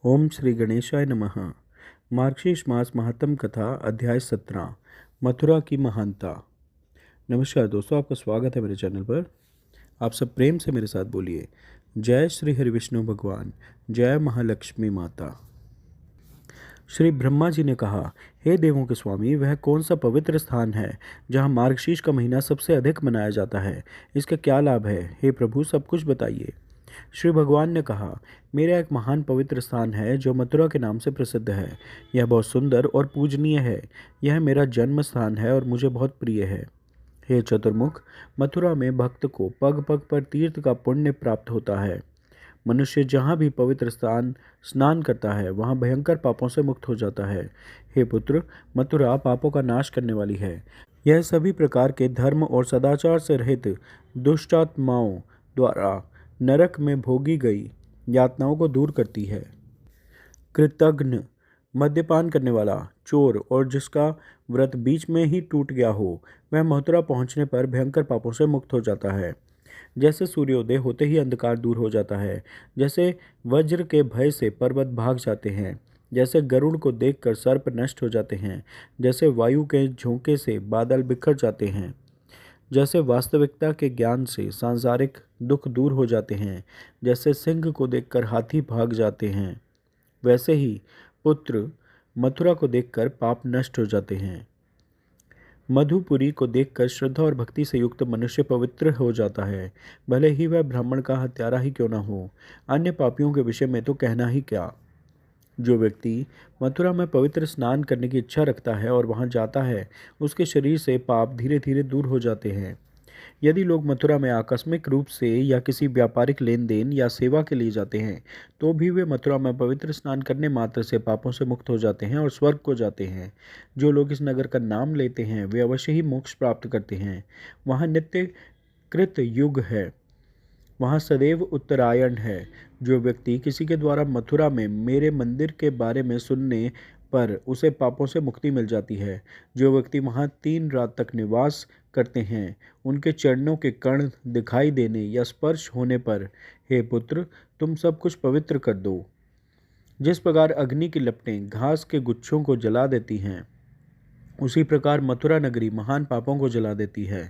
ओम श्री गणेशाय नमः। मार्गशीर्ष मास महात्म कथा अध्याय 17 मथुरा की महानता। नमस्कार दोस्तों, आपका स्वागत है मेरे चैनल पर। आप सब प्रेम से मेरे साथ बोलिए, जय श्री हरि विष्णु भगवान, जय महालक्ष्मी माता। श्री ब्रह्मा जी ने कहा, हे देवों के स्वामी, वह कौन सा पवित्र स्थान है जहाँ मार्गशीर्ष का महीना सबसे अधिक मनाया जाता है? इसका क्या लाभ है? हे प्रभु, सब कुछ बताइए। श्री भगवान ने कहा, मेरा एक महान पवित्र स्थान है जो मथुरा के नाम से प्रसिद्ध है। यह बहुत सुंदर और पूजनीय है। यह मेरा जन्म स्थान है और मुझे बहुत प्रिय है। हे चतुर्मुख, मथुरा में भक्त को पग पग पर तीर्थ का पुण्य प्राप्त होता है। मनुष्य जहाँ भी पवित्र स्थान स्नान करता है वहाँ भयंकर पापों से मुक्त हो जाता है। हे पुत्र, मथुरा पापों का नाश करने वाली है। यह सभी प्रकार के धर्म और सदाचार से रहित दुष्टात्माओं द्वारा नरक में भोगी गई यातनाओं को दूर करती है। कृतघ्न, मद्यपान करने वाला, चोर और जिसका व्रत बीच में ही टूट गया हो, वह मथुरा पहुंचने पर भयंकर पापों से मुक्त हो जाता है। जैसे सूर्योदय होते ही अंधकार दूर हो जाता है, जैसे वज्र के भय से पर्वत भाग जाते हैं, जैसे गरुड़ को देखकर सर्प नष्ट हो जाते हैं, जैसे वायु के झोंके से बादल बिखर जाते हैं, जैसे वास्तविकता के ज्ञान से सांसारिक दुख दूर हो जाते हैं, जैसे सिंह को देखकर हाथी भाग जाते हैं, वैसे ही पुत्र मथुरा को देखकर पाप नष्ट हो जाते हैं। मधुपुरी को देखकर श्रद्धा और भक्ति से युक्त मनुष्य पवित्र हो जाता है, भले ही वह ब्राह्मण का हत्यारा ही क्यों न हो। अन्य पापियों के विषय में तो कहना ही क्या। जो व्यक्ति मथुरा में पवित्र स्नान करने की इच्छा रखता है और वहां जाता है, उसके शरीर से पाप धीरे धीरे दूर हो जाते हैं। यदि लोग मथुरा में आकस्मिक रूप से या किसी व्यापारिक लेन देन या सेवा के लिए जाते हैं, तो भी वे मथुरा में पवित्र स्नान करने मात्र से पापों से मुक्त हो जाते हैं और स्वर्ग को जाते हैं। जो लोग इस नगर का नाम लेते हैं वे अवश्य ही मोक्ष प्राप्त करते हैं। वहाँ नित्य कृत युग है, वहाँ सदैव उत्तरायण है। जो व्यक्ति किसी के द्वारा मथुरा में मेरे मंदिर के बारे में सुनने पर उसे पापों से मुक्ति मिल जाती है। जो व्यक्ति वहाँ 3 रात तक निवास करते हैं, उनके चरणों के कण दिखाई देने या स्पर्श होने पर, हे पुत्र, तुम सब कुछ पवित्र कर दो। जिस प्रकार अग्नि की लपटें घास के गुच्छों को जला देती हैं, उसी प्रकार मथुरा नगरी महान पापों को जला देती है।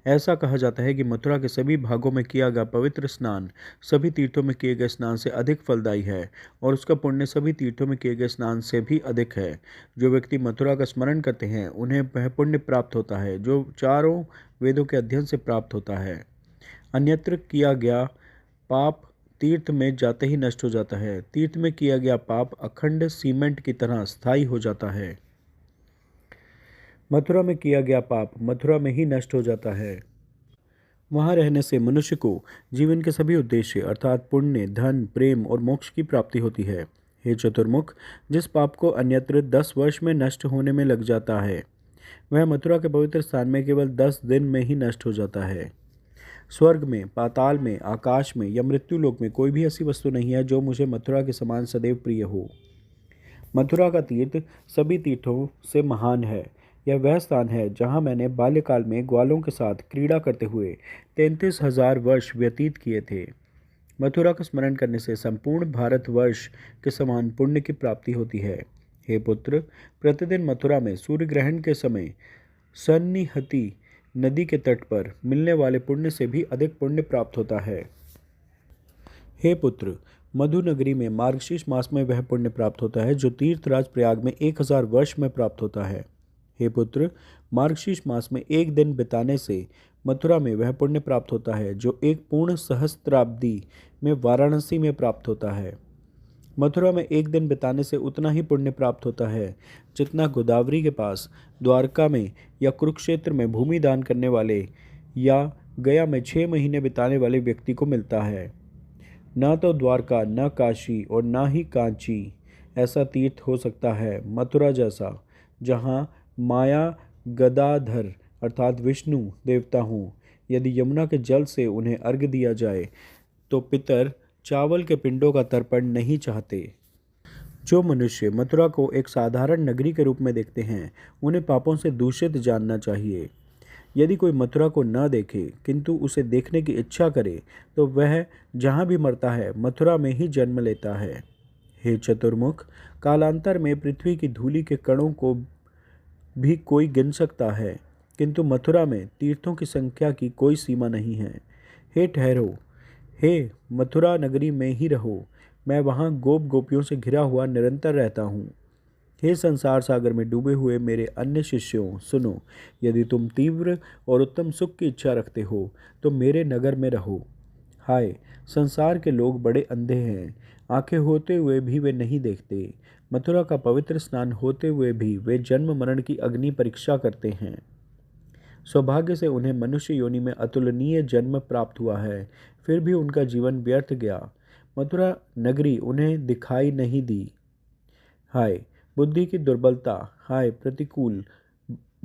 ऐसा कहा जाता है कि मथुरा के सभी भागों में किया गया पवित्र स्नान सभी तीर्थों में किए गए स्नान से अधिक फलदायी है और उसका पुण्य सभी तीर्थों में किए गए स्नान से भी अधिक है। जो व्यक्ति मथुरा का स्मरण करते हैं उन्हें वह पुण्य प्राप्त होता है जो चारों वेदों के अध्ययन से प्राप्त होता है। अन्यत्र किया गया पाप तीर्थ में जाते ही नष्ट हो जाता है। तीर्थ में किया गया पाप अखंड सीमेंट की तरह स्थायी हो जाता है। मथुरा में किया गया पाप मथुरा में ही नष्ट हो जाता है। वहाँ रहने से मनुष्य को जीवन के सभी उद्देश्य अर्थात पुण्य, धन, प्रेम और मोक्ष की प्राप्ति होती है। हे चतुर्मुख, जिस पाप को अन्यत्र 10 वर्ष में नष्ट होने में लग जाता है, वह मथुरा के पवित्र स्थान में केवल 10 दिन में ही नष्ट हो जाता है। स्वर्ग में, पाताल में, आकाश में या मृत्यु लोक में कोई भी ऐसी वस्तु नहीं है जो मुझे मथुरा के समान सदैव प्रिय हो। मथुरा का तीर्थ सभी तीर्थों से महान है। यह वह स्थान है जहाँ मैंने बाल्यकाल में ग्वालों के साथ क्रीड़ा करते हुए 33,000 वर्ष व्यतीत किए थे। मथुरा का स्मरण करने से संपूर्ण भारतवर्ष के समान पुण्य की प्राप्ति होती है। हे पुत्र, प्रतिदिन मथुरा में सूर्य ग्रहण के समय सन्निहति नदी के तट पर मिलने वाले पुण्य से भी अधिक पुण्य प्राप्त होता है। हे पुत्र, मधु नगरी में मार्गशीर्ष मास में वह पुण्य प्राप्त होता है जो तीर्थराज प्रयाग में 1000 वर्ष में प्राप्त होता है। हे पुत्र, मार्गशीर्ष मास में एक दिन बिताने से मथुरा में वह पुण्य प्राप्त होता है जो एक पूर्ण सहस्त्राब्दी में वाराणसी में प्राप्त होता है। मथुरा में एक दिन बिताने से उतना ही पुण्य प्राप्त होता है जितना गोदावरी के पास, द्वारका में या कुरुक्षेत्र में भूमि दान करने वाले या गया में 6 महीने बिताने वाले व्यक्ति को मिलता है। न तो द्वारका, न काशी और न ही कांची ऐसा तीर्थ हो सकता है मथुरा जैसा, जहाँ माया गदाधर अर्थात विष्णु देवता हूँ। यदि यमुना के जल से उन्हें अर्घ्य दिया जाए तो पितर चावल के पिंडों का तर्पण नहीं चाहते। जो मनुष्य मथुरा को एक साधारण नगरी के रूप में देखते हैं, उन्हें पापों से दूषित जानना चाहिए। यदि कोई मथुरा को न देखे किंतु उसे देखने की इच्छा करे, तो वह जहाँ भी मरता है मथुरा में ही जन्म लेता है। हे चतुर्मुख, कालांतर में पृथ्वी की धूलि के कणों को भी कोई गिन सकता है, किंतु मथुरा में तीर्थों की संख्या की कोई सीमा नहीं है। हे ठहरो, हे मथुरा नगरी में ही रहो, मैं वहाँ गोप गोपियों से घिरा हुआ निरंतर रहता हूँ। हे संसार सागर में डूबे हुए मेरे अन्य शिष्यों, सुनो, यदि तुम तीव्र और उत्तम सुख की इच्छा रखते हो तो मेरे नगर में रहो। हाय, संसार के लोग बड़े अंधे हैं, आंखें होते हुए भी वे नहीं देखते। मथुरा का पवित्र स्नान होते हुए भी वे जन्म मरण की अग्नि परीक्षा करते हैं। सौभाग्य से उन्हें मनुष्य योनि में अतुलनीय जन्म प्राप्त हुआ है, फिर भी उनका जीवन व्यर्थ गया। मथुरा नगरी उन्हें दिखाई नहीं दी। हाय बुद्धि की दुर्बलता, हाय प्रतिकूल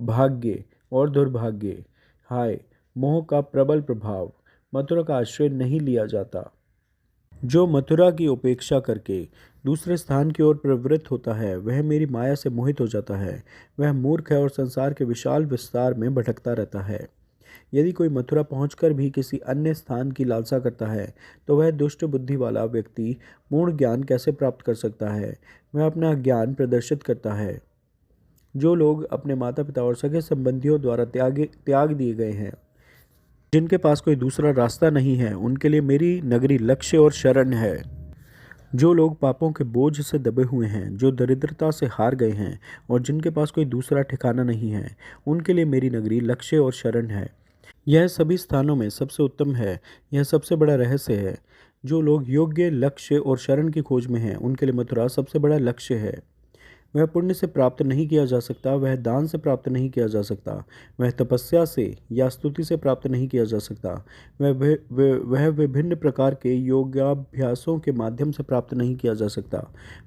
भाग्य और दुर्भाग्य, हाय मोह का प्रबल प्रभाव, मथुरा का आश्रय नहीं लिया जाता। जो मथुरा की उपेक्षा करके दूसरे स्थान की ओर प्रवृत्त होता है वह मेरी माया से मोहित हो जाता है। वह मूर्ख है और संसार के विशाल विस्तार में भटकता रहता है। यदि कोई मथुरा पहुंचकर भी किसी अन्य स्थान की लालसा करता है तो वह दुष्ट बुद्धि वाला व्यक्ति पूर्ण ज्ञान कैसे प्राप्त कर सकता है? वह अपना ज्ञान प्रदर्शित करता है। जो लोग अपने माता पिता और सगे संबंधियों द्वारा त्याग दिए गए हैं, जिनके पास कोई दूसरा रास्ता नहीं है, उनके लिए मेरी नगरी लक्ष्य और शरण है। जो लोग पापों के बोझ से दबे हुए हैं, जो दरिद्रता से हार गए हैं और जिनके पास कोई दूसरा ठिकाना नहीं है, उनके लिए मेरी नगरी लक्ष्य और शरण है। यह सभी स्थानों में सबसे उत्तम है, यह सबसे बड़ा रहस्य है। जो लोग योग्य लक्ष्य और शरण की खोज में हैं, उनके लिए मथुरा सबसे बड़ा लक्ष्य है। वह पुण्य से प्राप्त नहीं किया जा सकता, वह दान से प्राप्त नहीं किया जा सकता, वह तपस्या से या स्तुति से प्राप्त नहीं किया जा सकता, वह विभिन्न प्रकार के योगाभ्यासों के माध्यम से प्राप्त नहीं किया जा सकता,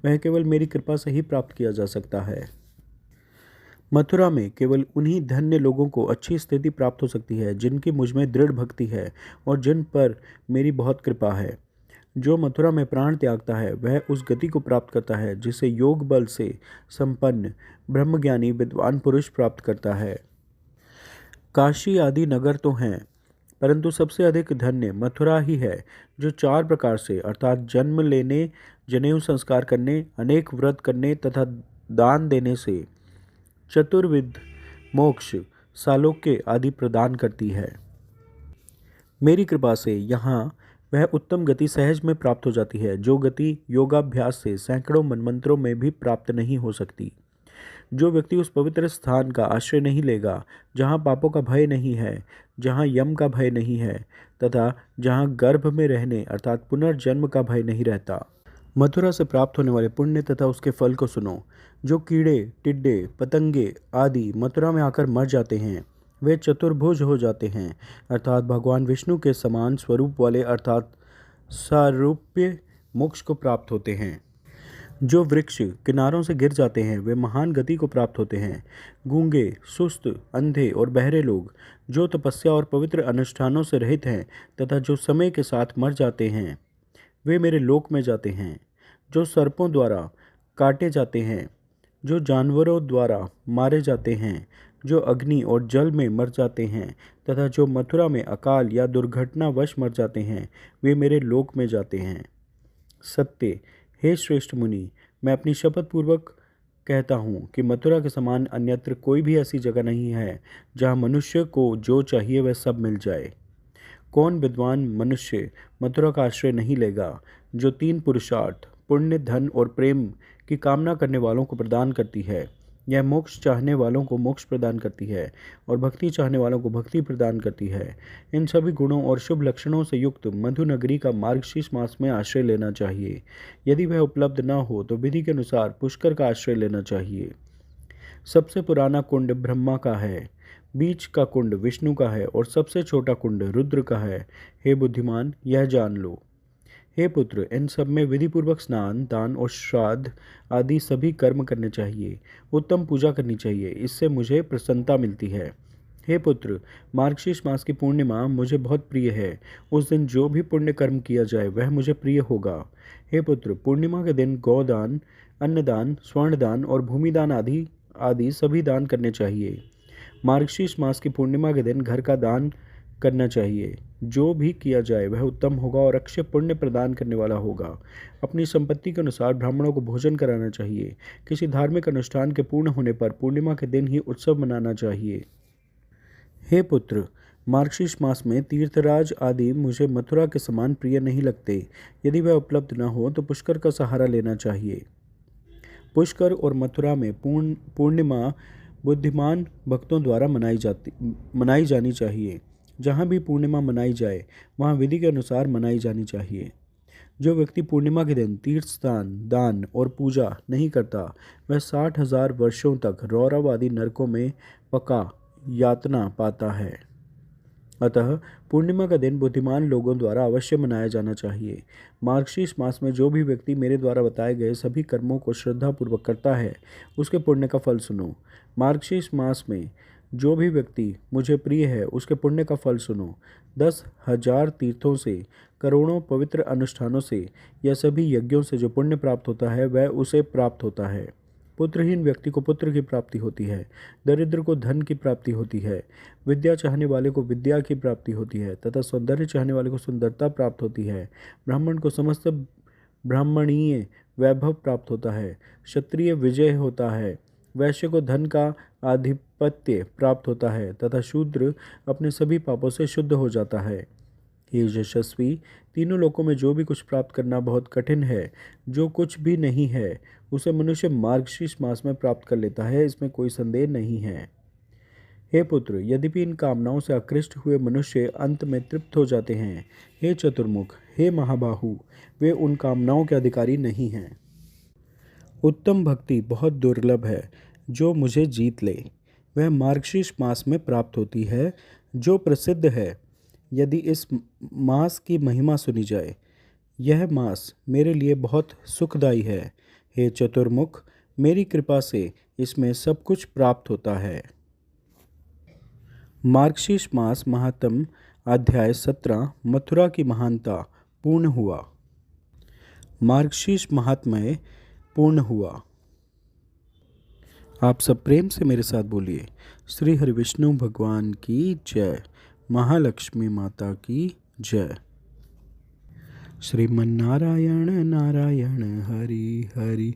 वह केवल मेरी कृपा से ही प्राप्त किया जा सकता है। मथुरा में केवल उन्हीं धन्य लोगों को अच्छी स्थिति प्राप्त हो सकती है जिनकी मुझ में दृढ़ भक्ति है और जिन पर मेरी बहुत कृपा है। जो मथुरा में प्राण त्यागता है वह उस गति को प्राप्त करता है जिसे योग बल से संपन्न ब्रह्मज्ञानी विद्वान पुरुष प्राप्त करता है। काशी आदि नगर तो हैं, परंतु सबसे अधिक धन्य मथुरा ही है, जो 4 प्रकार से अर्थात जन्म लेने, जनेऊ संस्कार करने, अनेक व्रत करने तथा दान देने से चतुर्विध मोक्ष, सालोक्य आदि प्रदान करती है। मेरी कृपा से यहाँ वह उत्तम गति सहज में प्राप्त हो जाती है, जो गति योगाभ्यास से सैकड़ों मनमंत्रों में भी प्राप्त नहीं हो सकती। जो व्यक्ति उस पवित्र स्थान का आश्रय नहीं लेगा, जहाँ पापों का भय नहीं है, जहाँ यम का भय नहीं है तथा जहाँ गर्भ में रहने अर्थात पुनर्जन्म का भय नहीं रहता। मथुरा से प्राप्त होने वाले पुण्य तथा उसके फल को सुनो। जो कीड़े, टिड्डे, पतंगे आदि मथुरा में आकर मर जाते हैं, वे चतुर्भुज हो जाते हैं अर्थात भगवान विष्णु के समान स्वरूप वाले अर्थात सारूप्य मोक्ष को प्राप्त होते हैं। जो वृक्ष किनारों से गिर जाते हैं वे महान गति को प्राप्त होते हैं। गूंगे, सुस्त, अंधे और बहरे लोग जो तपस्या और पवित्र अनुष्ठानों से रहित हैं तथा जो समय के साथ मर जाते हैं, वे मेरे लोक में जाते हैं। जो सर्पों द्वारा काटे जाते हैं, जो जानवरों द्वारा मारे जाते हैं, जो अग्नि और जल में मर जाते हैं तथा जो मथुरा में अकाल या दुर्घटनावश मर जाते हैं, वे मेरे लोक में जाते हैं। सत्य, हे श्रेष्ठ मुनि, मैं अपनी शपथ पूर्वक कहता हूँ कि मथुरा के समान अन्यत्र कोई भी ऐसी जगह नहीं है जहाँ मनुष्य को जो चाहिए वह सब मिल जाए। कौन विद्वान मनुष्य मथुरा का आश्रय नहीं लेगा, जो 3 पुरुषार्थ पुण्य, धन और प्रेम की कामना करने वालों को प्रदान करती है। यह मोक्ष चाहने वालों को मोक्ष प्रदान करती है और भक्ति चाहने वालों को भक्ति प्रदान करती है। इन सभी गुणों और शुभ लक्षणों से युक्त मधु नगरी का मार्गशीर्ष मास में आश्रय लेना चाहिए। यदि वह उपलब्ध न हो तो विधि के अनुसार पुष्कर का आश्रय लेना चाहिए। सबसे पुराना कुंड ब्रह्मा का है, बीच का कुंड विष्णु का है और सबसे छोटा कुंड रुद्र का है। हे बुद्धिमान, यह जान लो। हे पुत्र, इन सब में विधिपूर्वक स्नान, दान और श्राद्ध आदि सभी कर्म करने चाहिए। उत्तम पूजा करनी चाहिए, इससे मुझे प्रसन्नता मिलती है। हे पुत्र, मार्गशीर्ष मास की पूर्णिमा मुझे बहुत प्रिय है। उस दिन जो भी पुण्य कर्म किया जाए वह मुझे प्रिय होगा। हे पुत्र, पूर्णिमा के दिन गौदान, अन्नदान, स्वर्णदान और भूमिदान आदि सभी दान करने चाहिए। मार्गशीर्ष मास की पूर्णिमा के दिन घर का दान करना चाहिए। जो भी किया जाए वह उत्तम होगा और अक्षय पुण्य प्रदान करने वाला होगा। अपनी संपत्ति के अनुसार ब्राह्मणों को भोजन कराना चाहिए। किसी धार्मिक अनुष्ठान के पूर्ण होने पर पूर्णिमा के दिन ही उत्सव मनाना चाहिए। हे पुत्र, मार्गशीर्ष मास में तीर्थराज आदि मुझे मथुरा के समान प्रिय नहीं लगते। यदि वह उपलब्ध न हो तो पुष्कर का सहारा लेना चाहिए। पुष्कर और मथुरा में पूर्णिमा बुद्धिमान भक्तों द्वारा मनाई जानी चाहिए। जहाँ भी पूर्णिमा मनाई जाए वहाँ विधि के अनुसार मनाई जानी चाहिए। जो व्यक्ति पूर्णिमा के दिन तीर्थ स्नान, दान और पूजा नहीं करता वह 60,000 वर्षों तक रौरव आदि नरकों में पका यातना पाता है। अतः पूर्णिमा का दिन बुद्धिमान लोगों द्वारा अवश्य मनाया जाना चाहिए। मार्गशीर्ष मास में जो भी व्यक्ति मेरे द्वारा बताए गए सभी कर्मों को श्रद्धापूर्वक करता है उसके पुण्य का फल सुनो। मार्गशीर्ष मास में जो भी व्यक्ति मुझे प्रिय है उसके पुण्य का फल सुनो। 10,000 तीर्थों से, करोड़ों पवित्र अनुष्ठानों से या सभी यज्ञों से जो पुण्य प्राप्त होता है वह उसे प्राप्त होता है। पुत्रहीन व्यक्ति को पुत्र की प्राप्ति होती है, दरिद्र को धन की प्राप्ति होती है, विद्या चाहने वाले को विद्या की प्राप्ति होती है तथा सौंदर्य चाहने वाले को सुंदरता प्राप्त होती है। ब्राह्मण को समस्त ब्राह्मणीय वैभव प्राप्त होता है, क्षत्रिय विजय होता है, वैश्य को धन का आधिपत्य प्राप्त होता है तथा शूद्र अपने सभी पापों से शुद्ध हो जाता है। हे यशस्वी, तीनों लोकों में जो भी कुछ प्राप्त करना बहुत कठिन है, जो कुछ भी नहीं है उसे मनुष्य मार्गशीर्ष मास में प्राप्त कर लेता है, इसमें कोई संदेह नहीं है। हे पुत्र, यद्यपि इन कामनाओं से आकृष्ट हुए मनुष्य अंत में तृप्त हो जाते हैं, हे चतुर्मुख, हे महाबाहु, वे उन कामनाओं के अधिकारी नहीं हैं। उत्तम भक्ति बहुत दुर्लभ है। जो मुझे जीत ले वह मार्गशीर्ष मास में प्राप्त होती है, जो प्रसिद्ध है। यदि इस मास की महिमा सुनी जाए, यह मास मेरे लिए बहुत सुखदायी है। हे चतुर्मुख, मेरी कृपा से इसमें सब कुछ प्राप्त होता है। मार्गशीर्ष मास महात्म अध्याय 17 मथुरा की महानता पूर्ण हुआ। मार्गशीर्ष महात्म्य पूर्ण हुआ। आप सब प्रेम से मेरे साथ बोलिए, श्री हरि विष्णु भगवान की जय, महालक्ष्मी माता की जय। श्रीमन्नारायण नारायण हरि हरि,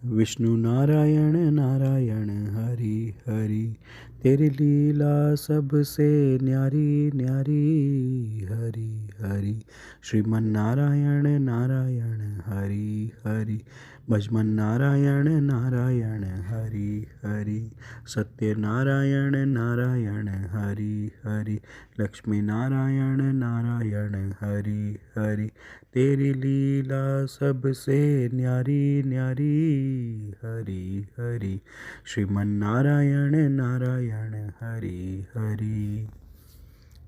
विष्णु नारायण नारायण हरि हरि, तेरी लीला सबसे न्यारी न्यारी हरि हरि। श्रीमन्नारायण नारायण हरि हरि, भजमन नारायण नारायण हरि हरि, सत्य नारायण नारायण हरि हरि, लक्ष्मी नारायण नारायण हरि हरि, तेरी लीला सबसे न्यारी न्यारी हरि हरि। श्रीमन नारायण नारायण हरि हरि।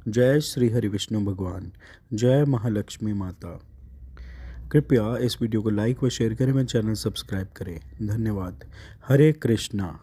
जय श्री हरि विष्णु भगवान, जय महालक्ष्मी माता। कृपया इस वीडियो को लाइक व शेयर करें, मेरे चैनल सब्सक्राइब करें। धन्यवाद। हरे कृष्णा।